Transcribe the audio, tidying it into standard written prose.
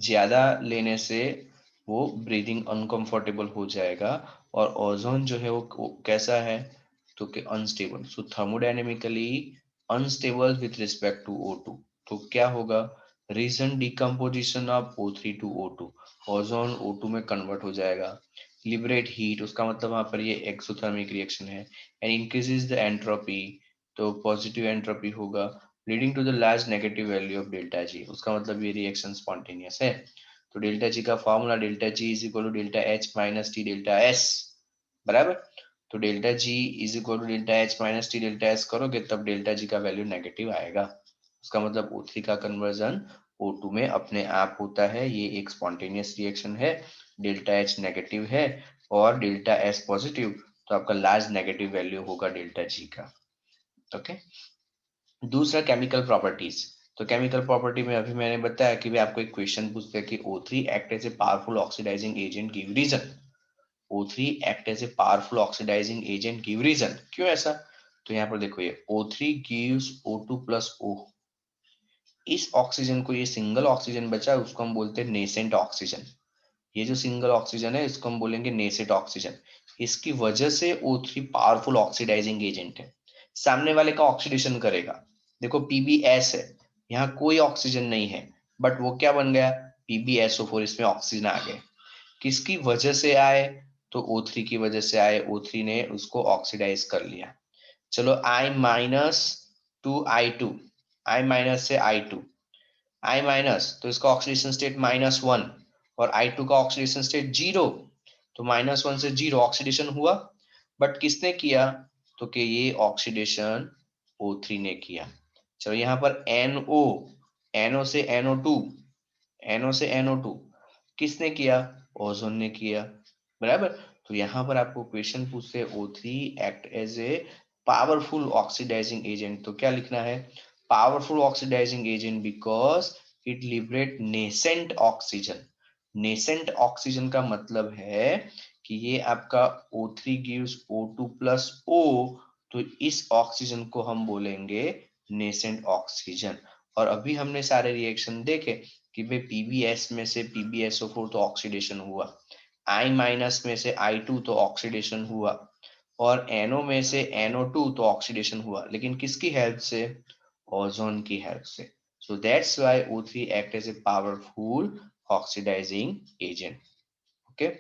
ज्यादा लेने से वो ब्रीदिंग अनकंफर्टेबल हो जाएगा। और ओजोन जो है वो कैसा है, तो कि unstable, so thermodynamically unstable with respect to O2। तो क्या होगा, reason decomposition of O3 to O2, ozone O2 में कन्वर्ट हो जाएगा। लिबरेट हीट, उसका मतलब वहां पर ये एक्सोथर्मिक रिएक्शन है। एंड इंक्रीजेस द एंट्रोपी, तो पॉजिटिव एंट्रोपी होगा, leading to the large negative value of delta G. उसका मतलब ये रिएक्शन स्पॉन्टेनियस है। तो डेल्टा जी का formula delta G is equal to delta H minus T delta S, बराबर। तो delta G is equal to delta H minus T delta S करोगे तब डेल्टा जी का वैल्यू नेगेटिव आएगा। उसका मतलब O3 का कन्वर्जन O2 में अपने आप होता है। ये एक स्पॉन्टेनियस रिएक्शन है। डेल्टा एच नेगेटिव है और डेल्टा एस पॉजिटिव, तो आपका लार्ज नेगेटिव वैल्यू होगा डेल्टा जी का। ओके। दूसरा केमिकल प्रॉपर्टीज। तो केमिकल प्रॉपर्टी में अभी मैंने बताया कि भाई आपको एक क्वेश्चन पूछते हैं कि O3 act as a powerful oxidizing agent, give reason. O3 act as a powerful oxidizing agent, give reason, क्यों ऐसा। तो यहाँ पर देखो ये O3 gives O2 plus O। इस ऑक्सीजन को, ये सिंगल ऑक्सीजन बचा है उसको हम बोलते हैं नेसेंट ऑक्सीजन। ये जो सिंगल ऑक्सीजन है इसको हम बोलेंगे नेसेंट ऑक्सीजन। इसकी वजह से O3 पावरफुल ऑक्सीडाइजिंग एजेंट है, सामने वाले का ऑक्सीडेशन करेगा। देखो PbS है, यहाँ कोई ऑक्सीजन नहीं है, बट वो क्या बन गया, PbSO4, इसमें ऑक्सीजन आ गए। किसकी वजह से आए, तो O3 की वजह से आए। O3 ने उसको ऑक्सीडाइज कर लिया। चलो I minus two I2, I minus से I2, I माइनस तो इसका ऑक्सीडेशन स्टेट -1 और I2 का ऑक्सीडेशन स्टेट 0। तो -1 से 0 ऑक्सीडेशन हुआ, बट किसने किया, तो कि ये ऑक्सीडेशन O3 ने किया। चलो यहाँ पर NO, NO से NO2, NO से NO2 किसने किया, ओजोन ने किया, बराबर। तो यहाँ पर आपको क्वेश्चन पूछते O3 act as a powerful oxidizing agent, तो क्या लिखना है, powerful oxidizing agent because it liberate nascent oxygen. Nascent oxygen का मतलब है कि ये आपका O3 gives O2 plus O, तो इस ऑक्सीजन को हम बोलेंगे नेसेंट ऑक्सीजन। और अभी हमने सारे रिएक्शन देखे कि भाई PbS में से PbSO4 तो ऑक्सीडेशन हुआ, I माइनस में से I2 तो ऑक्सीडेशन हुआ, और NO में से NO2 तो ऑक्सीडेशन हुआ, लेकिन किसकी हेल्प से, ओजोन की हेल्प से। So that's why O3 act as a powerful oxidizing agent. Okay.